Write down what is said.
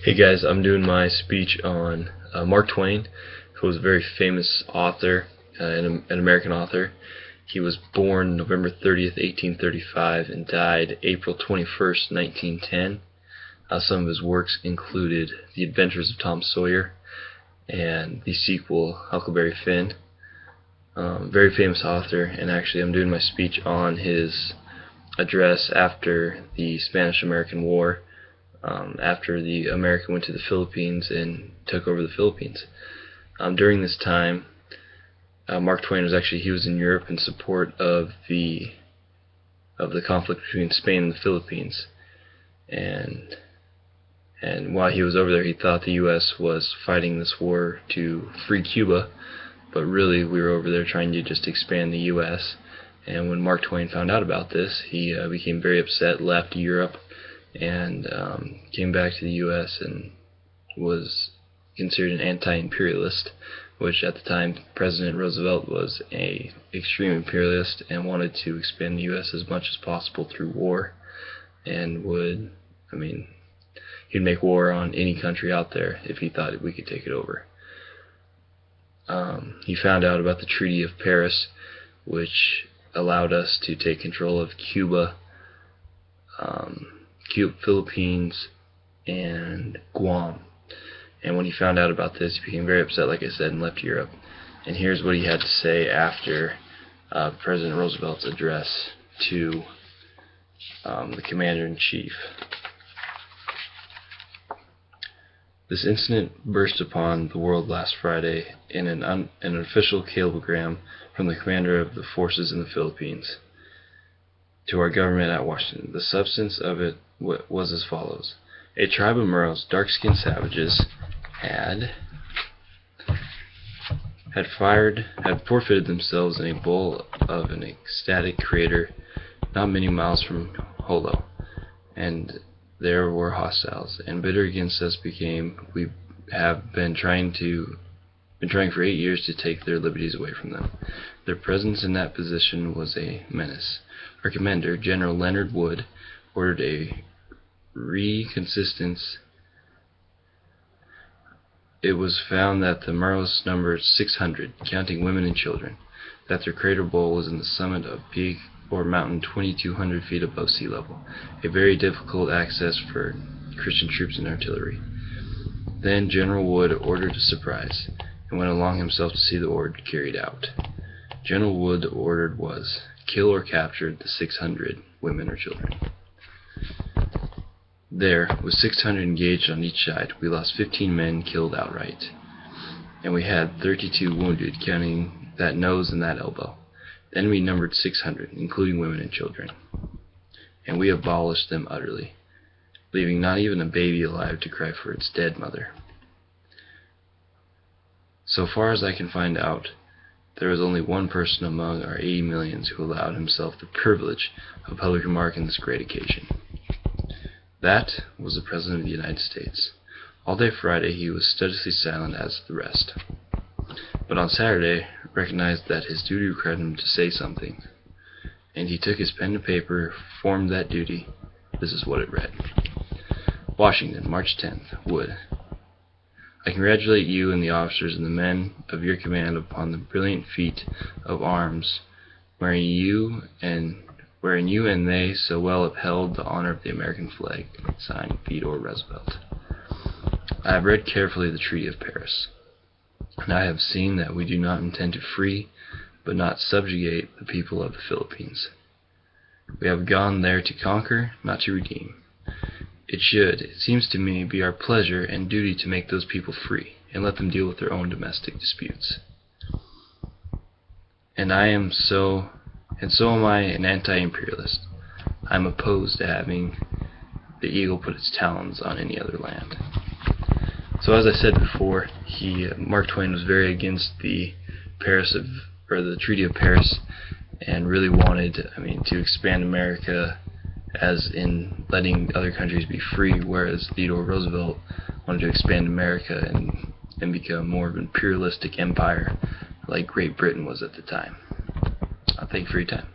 Hey guys, I'm doing my speech on Mark Twain, who was a very famous author, an American author. He was born November 30th, 1835 and died April 21st, 1910. Some of his works included The Adventures of Tom Sawyer and the sequel Huckleberry Finn. Very famous author, and actually I'm doing my speech on his address after the Spanish-American War, after the America went to the Philippines and took over the Philippines. During this time, Mark Twain was in Europe in support of the conflict between Spain and the Philippines, and while he was over there, he thought the U.S. was fighting this war to free Cuba, but really we were over there trying to just expand the U.S. And when Mark Twain found out about this, he became very upset, left Europe, and came back to the U.S. and was considered an anti-imperialist, which at the time President Roosevelt was an extreme imperialist and wanted to expand the U.S. as much as possible through war, and he'd make war on any country out there if he thought we could take it over. He found out about the Treaty of Paris, which allowed us to take control of Cuba, Philippines, and Guam. And when he found out about this, he became very upset, like I said, and left Europe. And here's what he had to say after President Roosevelt's address to the Commander-in-Chief. This incident burst upon the world last Friday in an official cablegram from the commander of the forces in the Philippines to our government at Washington. The substance of it was as follows. A tribe of Moros, dark-skinned savages, had forfeited themselves in a bowl of an ecstatic crater not many miles from Holo, and there were hostiles, and bitter against us we have been trying for 8 years to take their liberties away from them. Their presence in that position was a menace. Our commander, General Leonard Wood, ordered a reconnaissance. It was found that the Moros numbered 600, counting women and children, that their crater bowl was in the summit of peak or mountain 2,200 feet above sea level, a very difficult access for Christian troops and artillery. Then General Wood ordered a surprise, and went along himself to see the order carried out. General Wood's order was, kill or capture the 600 women or children. There, with 600 engaged on each side, we lost 15 men killed outright, and we had 32 wounded, counting that nose and that elbow. The enemy numbered 600, including women and children, and we abolished them utterly, leaving not even a baby alive to cry for its dead mother. So far as I can find out, there was only one person among our 80 millions who allowed himself the privilege of public remark on this great occasion. That was the President of the United States. All day Friday he was studiously silent as the rest, but on Saturday recognized that his duty required him to say something, and he took his pen and paper, formed that duty. This is what it read. Washington, March 10th. Wood. I congratulate you and the officers and the men of your command upon the brilliant feat of arms wherein you and they so well upheld the honor of the American flag. Signed, Theodore Roosevelt. I have read carefully the Treaty of Paris, and I have seen that we do not intend to free, but not subjugate the people of the Philippines. We have gone there to conquer, not to redeem. It seems to me, be our pleasure and duty to make those people free, and let them deal with their own domestic disputes. And so am I, an anti-imperialist. I am opposed to having the eagle put its talons on any other land. So as I said before, Mark Twain was very against the Treaty of Paris, and really wanted, to expand America, as in letting other countries be free, whereas Theodore Roosevelt wanted to expand America and become more of an imperialistic empire like Great Britain was at the time. Thank you for your time.